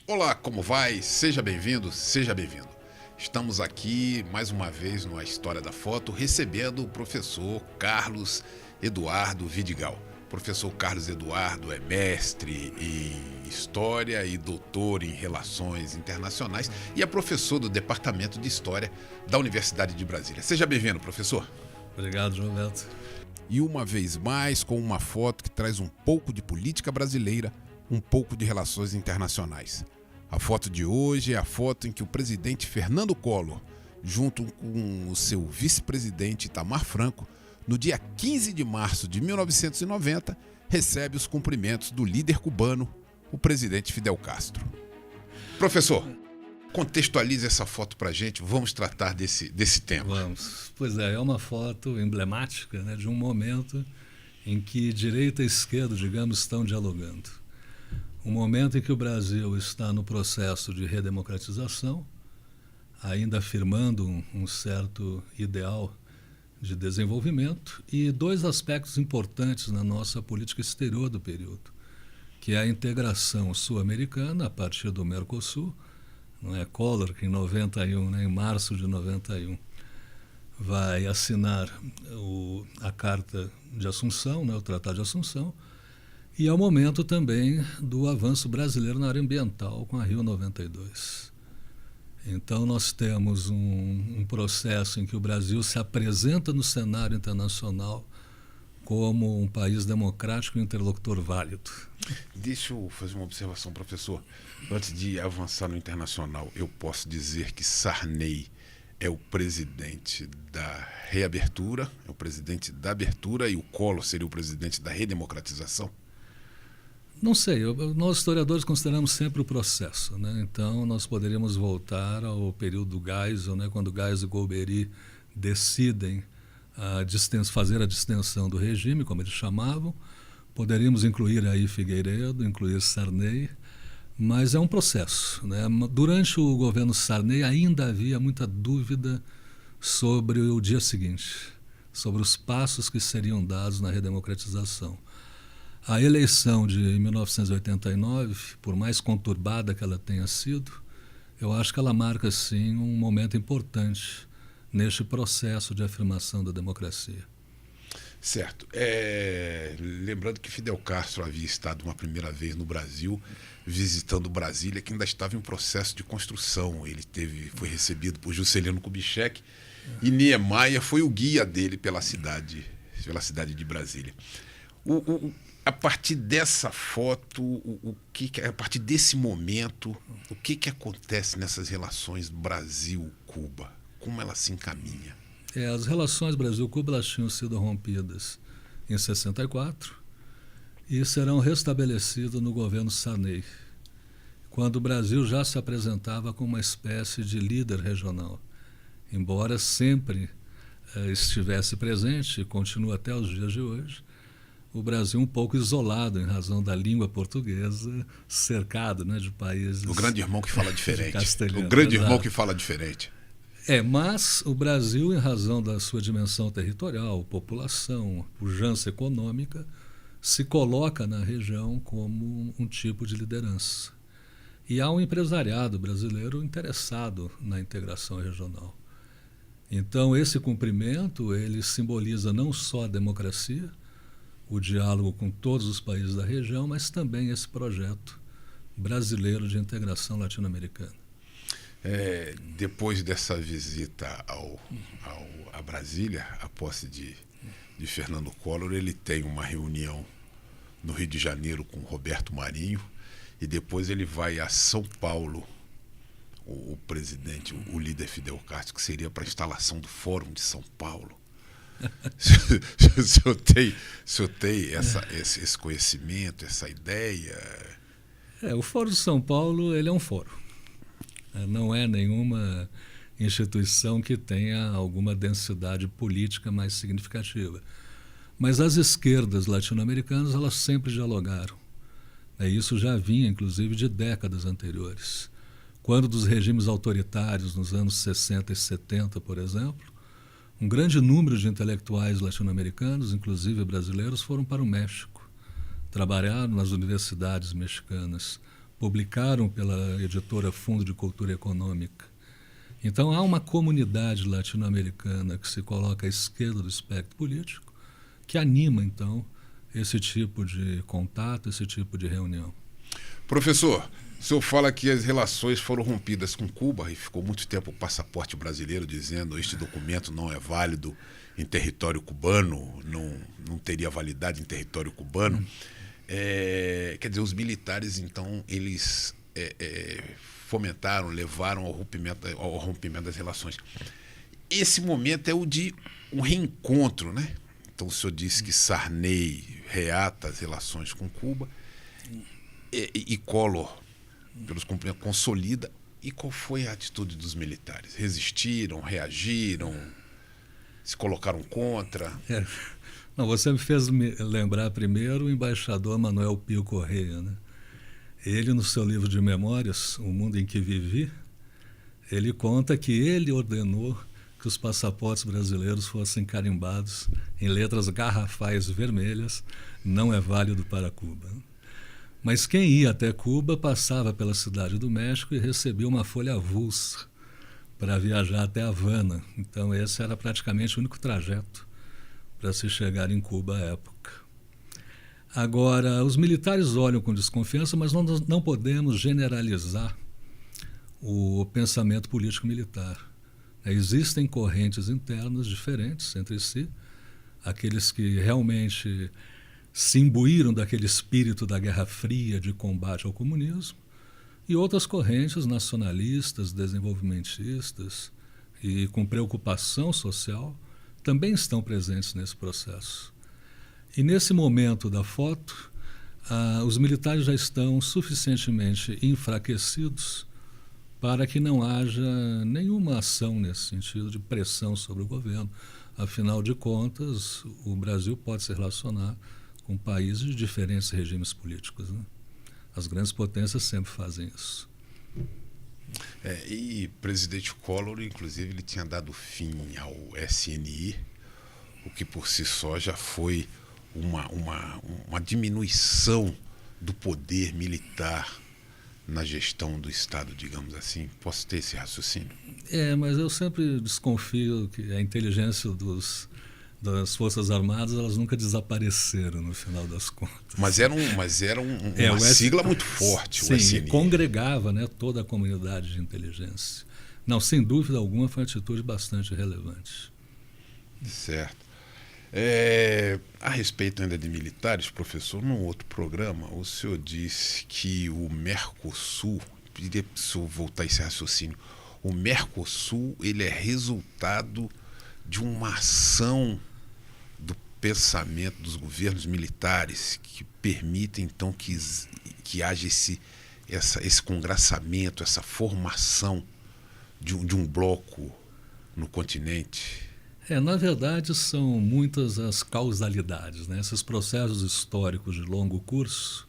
Olá, como vai? Seja bem-vindo, seja bem-vindo. Estamos aqui mais uma vez no A História da Foto, recebendo o professor Carlos Eduardo Vidigal. O professor Carlos Eduardo é mestre em História e doutor em Relações Internacionais e é professor do Departamento de História da Universidade de Brasília. Seja bem-vindo, professor. Obrigado, João Beto. E uma vez mais com uma foto que traz um pouco de política brasileira, um pouco de relações internacionais. A foto de hoje é a foto em que o presidente Fernando Collor, junto com o seu vice-presidente Itamar Franco, no dia 15 de março de 1990, recebe os cumprimentos do líder cubano, o presidente Fidel Castro. Professor, contextualize essa foto para a gente, vamos tratar desse tema. Vamos. Pois é uma foto emblemática, né, de um momento em que direita e esquerda, digamos, estão dialogando. Um momento em que o Brasil está no processo de redemocratização, ainda afirmando um certo ideal de desenvolvimento, e dois aspectos importantes na nossa política exterior do período, que é a integração sul-americana a partir do Mercosul, não é? Collor, que em 91, né, em março de 91, vai assinar a Carta de Assunção, né, o Tratado de Assunção, e é o momento também do avanço brasileiro na área ambiental com a Rio 92. Então nós temos um processo em que o Brasil se apresenta no cenário internacional como um país democrático e interlocutor válido. Deixa eu fazer uma observação, professor. Antes de avançar no internacional, eu posso dizer que Sarney é o presidente da reabertura, é o presidente da abertura, e o Collor seria o presidente da redemocratização? Não sei, nós historiadores consideramos sempre o processo, né? Então nós poderíamos voltar ao período do Geisel, né? Quando Geisel e Golbery decidem fazer a distensão do regime, como eles chamavam. Poderíamos incluir aí Figueiredo, incluir Sarney, mas é um processo, né? Durante o governo Sarney ainda havia muita dúvida sobre o dia seguinte, sobre os passos que seriam dados na redemocratização. A eleição de 1989, por mais conturbada que ela tenha sido, eu acho que ela marca, sim, um momento importante neste processo de afirmação da democracia. Certo. Lembrando que Fidel Castro havia estado uma primeira vez no Brasil, visitando Brasília, que ainda estava em processo de construção. Ele foi recebido por Juscelino Kubitschek e Niemeyer foi o guia dele pela cidade de Brasília. A partir dessa foto, a partir desse momento, o que acontece nessas relações Brasil-Cuba? Como ela se encaminha? As relações Brasil-Cuba tinham sido rompidas em 64 e serão restabelecidas no governo Sarney, quando o Brasil já se apresentava como uma espécie de líder regional, embora sempre estivesse presente, e continua até os dias de hoje, o Brasil um pouco isolado em razão da língua portuguesa, cercado, né, de países... O grande irmão que fala diferente. Castelhano, o grande irmão que fala diferente. Mas o Brasil, em razão da sua dimensão territorial, população, pujança econômica, se coloca na região como um tipo de liderança. E há um empresariado brasileiro interessado na integração regional. Então, esse cumprimento, ele simboliza não só a democracia, o diálogo com todos os países da região, mas também esse projeto brasileiro de integração latino-americana. Depois dessa visita a Brasília, a posse de Fernando Collor, ele tem uma reunião no Rio de Janeiro com Roberto Marinho e depois ele vai a São Paulo, o presidente, o líder Fidel Castro, que seria para a instalação do Fórum de São Paulo. O senhor tem esse conhecimento, essa ideia? O Foro de São Paulo, ele é um foro. Não é nenhuma instituição que tenha alguma densidade política mais significativa. Mas as esquerdas latino-americanas, elas sempre dialogaram. Isso já vinha, inclusive, de décadas anteriores. Quando dos regimes autoritários, nos anos 60 e 70, por exemplo, um grande número de intelectuais latino-americanos, inclusive brasileiros, foram para o México. Trabalharam nas universidades mexicanas, publicaram pela editora Fundo de Cultura Econômica. Então há uma comunidade latino-americana que se coloca à esquerda do espectro político, que anima, então, esse tipo de contato, esse tipo de reunião. Professor, o senhor fala que as relações foram rompidas com Cuba e ficou muito tempo o passaporte brasileiro dizendo este documento não é válido em território cubano, não teria validade em território cubano. Quer dizer, os militares, então, eles fomentaram, levaram ao rompimento das relações. Esse momento é o de um reencontro, né? Então, o senhor disse que Sarney reata as relações com Cuba e Collor, pelos cumprimentos, consolida. E qual foi a atitude dos militares? Resistiram, reagiram, se colocaram contra? Não, você me fez lembrar primeiro o embaixador Manuel Pio Correia, né? Ele, no seu livro de memórias, O Mundo em que Vivi, ele conta que ele ordenou que os passaportes brasileiros fossem carimbados em letras garrafais vermelhas, não é válido para Cuba. Mas quem ia até Cuba passava pela Cidade do México e recebia uma folha avulsa para viajar até Havana. Então esse era praticamente o único trajeto para se chegar em Cuba à época. Agora, os militares olham com desconfiança, mas não podemos generalizar o pensamento político-militar. Existem correntes internas diferentes entre si, aqueles que realmente se imbuíram daquele espírito da Guerra Fria de combate ao comunismo, e outras correntes nacionalistas, desenvolvimentistas e com preocupação social também estão presentes nesse processo. E nesse momento da foto, os militares já estão suficientemente enfraquecidos para que não haja nenhuma ação nesse sentido de pressão sobre o governo. Afinal de contas, o Brasil pode se relacionar com países de diferentes regimes políticos, né? As grandes potências sempre fazem isso. E o presidente Collor, inclusive, ele tinha dado fim ao SNI, o que por si só já foi uma diminuição do poder militar na gestão do Estado, digamos assim. Posso ter esse raciocínio? Mas eu sempre desconfio que a inteligência das Forças Armadas, elas nunca desapareceram no final das contas. Mas era uma sigla muito forte, sim, o SNI. Congregava, né, toda a comunidade de inteligência. Não, sem dúvida alguma, foi uma atitude bastante relevante. Certo. A respeito ainda de militares, professor, num outro programa, o senhor disse que o Mercosul, queria se eu voltar a esse raciocínio, o Mercosul ele é resultado de uma ação do pensamento dos governos militares que permite então que haja esse congraçamento, essa formação de um bloco no continente. Na verdade, são muitas as causalidades, né? Esses processos históricos de longo curso,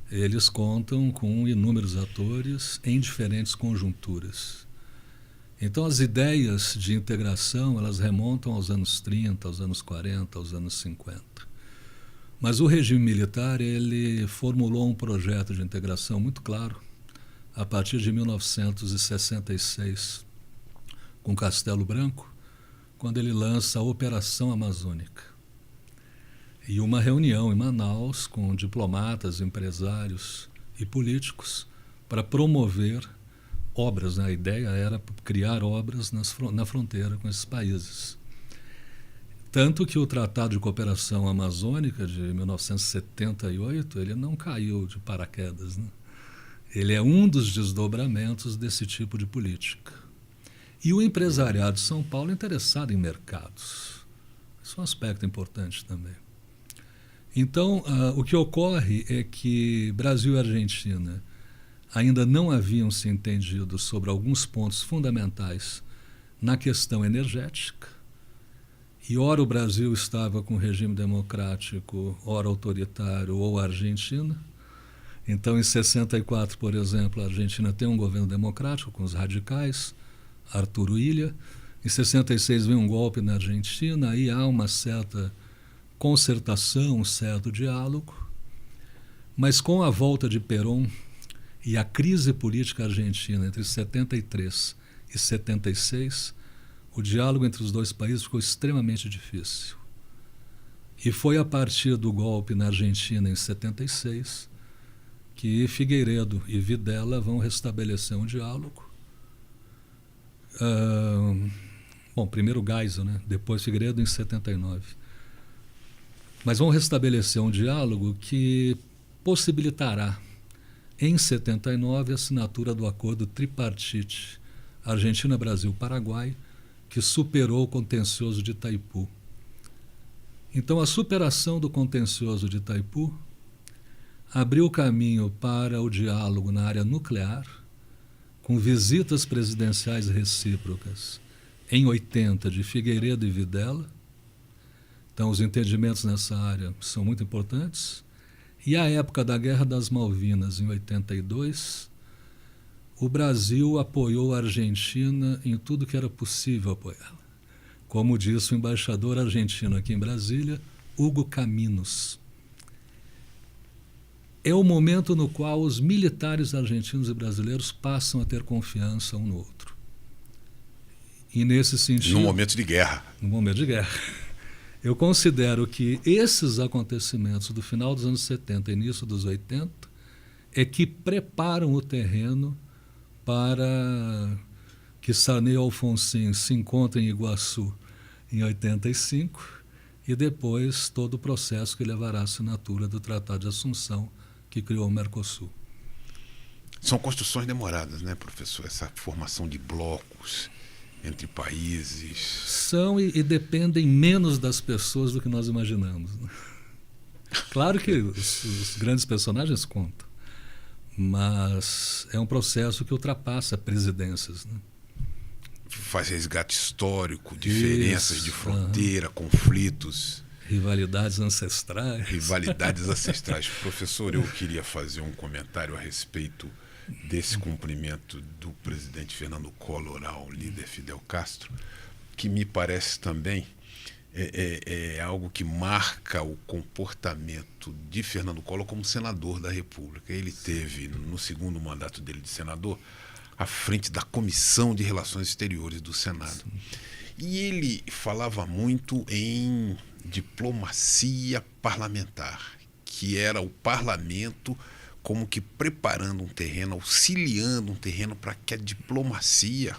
eles contam com inúmeros atores em diferentes conjunturas. Então, as ideias de integração, elas remontam aos anos 30, aos anos 40, aos anos 50. Mas o regime militar, ele formulou um projeto de integração muito claro a partir de 1966, com Castelo Branco, quando ele lança a Operação Amazônica. E uma reunião em Manaus com diplomatas, empresários e políticos para promover obras, né? A ideia era criar obras na fronteira com esses países. Tanto que o Tratado de Cooperação Amazônica de 1978, ele não caiu de paraquedas, né? Ele é um dos desdobramentos desse tipo de política. E o empresariado de São Paulo é interessado em mercados. Isso é um aspecto importante também. Então, o que ocorre é que Brasil e Argentina ainda não haviam se entendido sobre alguns pontos fundamentais na questão energética. E ora o Brasil estava com regime democrático, ora autoritário, ou a Argentina. Então, em 64, por exemplo, a Argentina tem um governo democrático com os radicais, Arturo Illia. Em 66 vem um golpe na Argentina, aí há uma certa concertação, um certo diálogo. Mas com a volta de Perón e a crise política argentina entre 73 e 76, o diálogo entre os dois países ficou extremamente difícil. E foi a partir do golpe na Argentina em 76 que Figueiredo e Videla vão restabelecer um diálogo. Bom, primeiro Geisel, né? Depois Figueiredo em 79. Mas vão restabelecer um diálogo que possibilitará, em 79, a assinatura do acordo tripartite Argentina, Brasil, Paraguai, que superou o contencioso de Itaipu. Então, a superação do contencioso de Itaipu abriu o caminho para o diálogo na área nuclear, com visitas presidenciais recíprocas em 80 de Figueiredo e Videla. Então, os entendimentos nessa área são muito importantes. E a época da Guerra das Malvinas, em 82, o Brasil apoiou a Argentina em tudo que era possível apoiá-la. Como disse o embaixador argentino aqui em Brasília, Hugo Caminos. É o momento no qual os militares argentinos e brasileiros passam a ter confiança um no outro. E nesse sentido... No momento de guerra. No momento de guerra. Eu considero que esses acontecimentos do final dos anos 70 e início dos 80 é que preparam o terreno para que Sarney e Alfonsín se encontrem em Iguaçu em 85 e depois todo o processo que levará à assinatura do Tratado de Assunção que criou o Mercosul. São construções demoradas, né, professor? Essa formação de blocos entre países. São e dependem menos das pessoas do que nós imaginamos, né? Claro que os grandes personagens contam, mas é um processo que ultrapassa presidências, né? Faz resgate histórico, diferenças de fronteira, conflitos. Rivalidades ancestrais. Rivalidades ancestrais. Professor, eu queria fazer um comentário a respeito desse cumprimento do presidente Fernando Collor ao líder Fidel Castro, que me parece também é algo que marca o comportamento de Fernando Collor como senador da República. Ele teve, no segundo mandato dele de senador, à frente da Comissão de Relações Exteriores do Senado. Sim. E ele falava muito em diplomacia parlamentar, que era o parlamento como que preparando um terreno, auxiliando um terreno para que a diplomacia,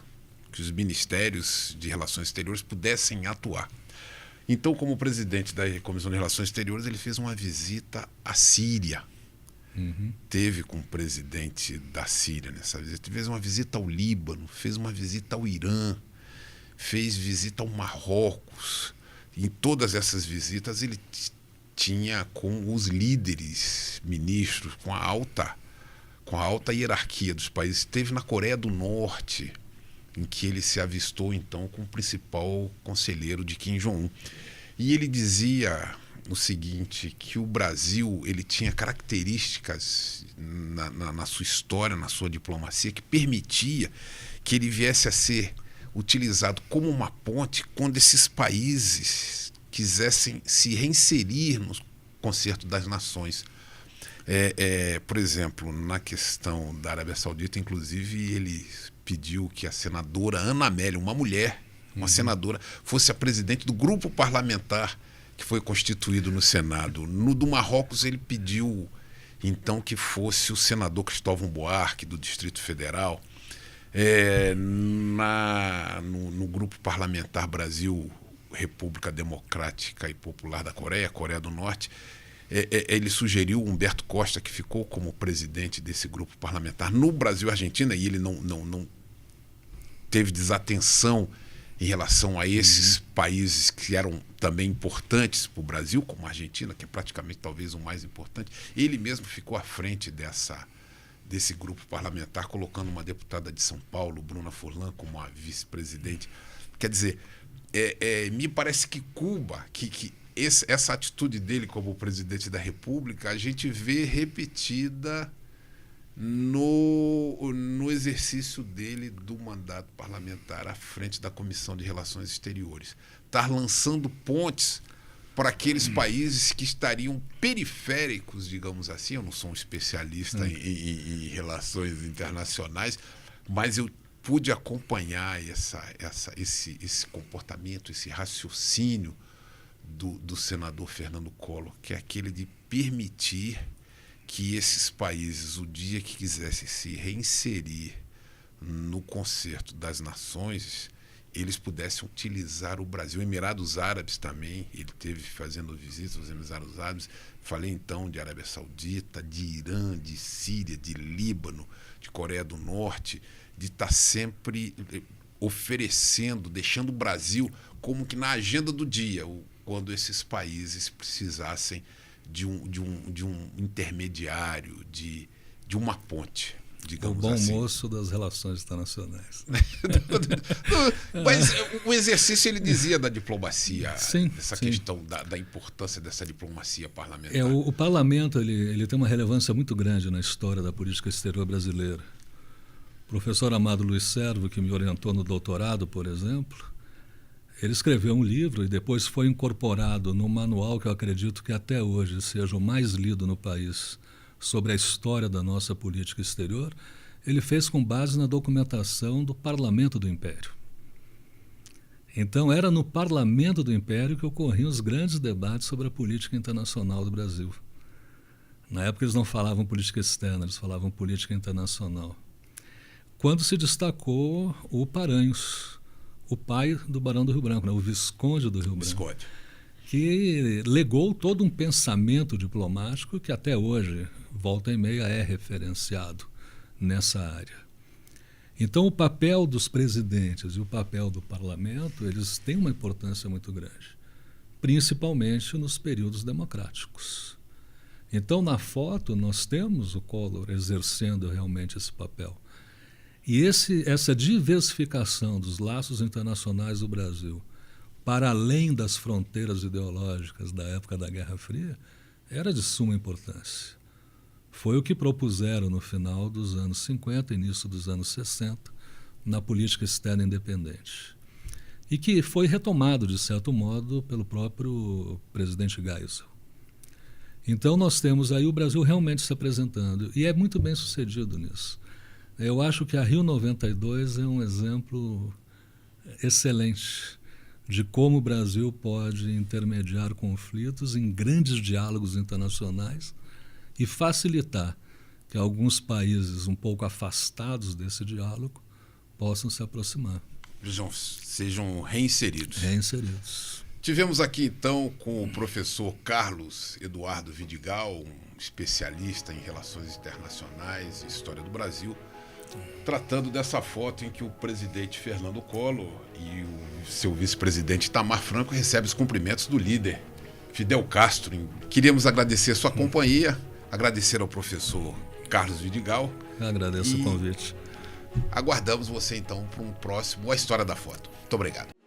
que os ministérios de Relações Exteriores pudessem atuar. Então, como presidente da Comissão de Relações Exteriores, ele fez uma visita à Síria. Teve com o presidente da Síria nessa visita, fez uma visita ao Líbano, fez uma visita ao Irã, fez visita ao Marrocos. Em todas essas visitas ele tinha com os líderes, ministros, com a alta hierarquia dos países. Esteve na Coreia do Norte, em que ele se avistou então com o principal conselheiro de Kim Jong-un. E ele dizia o seguinte, que o Brasil ele tinha características na sua história, na sua diplomacia, que permitia que ele viesse a ser utilizado como uma ponte quando esses países quisessem se reinserir no concerto das nações. Por exemplo, na questão da Arábia Saudita, inclusive, ele pediu que a senadora Ana Amélia, uma mulher, uma senadora, fosse a presidente do grupo parlamentar que foi constituído no Senado. No do Marrocos, ele pediu, então, que fosse o senador Cristóvão Buarque, do Distrito Federal. No grupo parlamentar Brasil, República Democrática e Popular da Coreia, Coreia do Norte, ele sugeriu Humberto Costa, que ficou como presidente desse grupo parlamentar no Brasil e Argentina, e ele não teve desatenção em relação a esses países que eram também importantes para o Brasil, como a Argentina, que é praticamente talvez o mais importante. Ele mesmo ficou à frente desse grupo parlamentar, colocando uma deputada de São Paulo, Bruna Furlan, como a vice-presidente. Quer dizer, me parece que Cuba, essa atitude dele como presidente da República, a gente vê repetida no exercício dele do mandato parlamentar à frente da Comissão de Relações Exteriores. Está lançando pontes para aqueles países que estariam periféricos, digamos assim. Eu não sou um especialista em relações internacionais, mas eu pude acompanhar esse comportamento, esse raciocínio do senador Fernando Collor, que é aquele de permitir que esses países, o dia que quisessem se reinserir no concerto das nações, eles pudessem utilizar o Brasil. Emirados Árabes também, ele teve fazendo visitas aos Emirados Árabes. Falei então de Arábia Saudita, de Irã, de Síria, de Líbano, de Coreia do Norte, de estar sempre oferecendo, deixando o Brasil como que na agenda do dia, quando esses países precisassem de um intermediário, de uma ponte, digamos assim. O bom assim. moço das relações internacionais. Mas o exercício, ele dizia da diplomacia, sim, essa sim. questão da importância dessa diplomacia parlamentar. O parlamento ele tem uma relevância muito grande na história da política exterior brasileira. O professor Amado Luiz Servo, que me orientou no doutorado, por exemplo, ele escreveu um livro e depois foi incorporado no manual que eu acredito que até hoje seja o mais lido no país sobre a história da nossa política exterior. Ele fez com base na documentação do Parlamento do Império. Então era no Parlamento do Império que ocorriam os grandes debates sobre a política internacional do Brasil. Na época eles não falavam política externa, eles falavam política internacional. Quando se destacou o Paranhos, o pai do Barão do Rio Branco, o Visconde do Rio Branco, que legou todo um pensamento diplomático que até hoje, volta e meia, é referenciado nessa área. Então o papel dos presidentes e o papel do parlamento, eles têm uma importância muito grande, principalmente nos períodos democráticos. Então na foto nós temos o Collor exercendo realmente esse papel. E essa diversificação dos laços internacionais do Brasil para além das fronteiras ideológicas da época da Guerra Fria era de suma importância. Foi o que propuseram no final dos anos 50, início dos anos 60, na política externa independente. E que foi retomado, de certo modo, pelo próprio presidente Geisel. Então nós temos aí o Brasil realmente se apresentando, e é muito bem sucedido nisso. Eu acho que a Rio 92 é um exemplo excelente de como o Brasil pode intermediar conflitos em grandes diálogos internacionais e facilitar que alguns países um pouco afastados desse diálogo possam se aproximar. Sejam reinseridos. Tivemos aqui então com o professor Carlos Eduardo Vidigal, um especialista em relações internacionais e história do Brasil, tratando dessa foto em que o presidente Fernando Collor e o seu vice-presidente Itamar Franco recebem os cumprimentos do líder Fidel Castro. Queríamos agradecer a sua companhia, agradecer ao professor Carlos Vidigal. Eu agradeço o convite. Aguardamos você então para um próximo A História da Foto. Muito obrigado.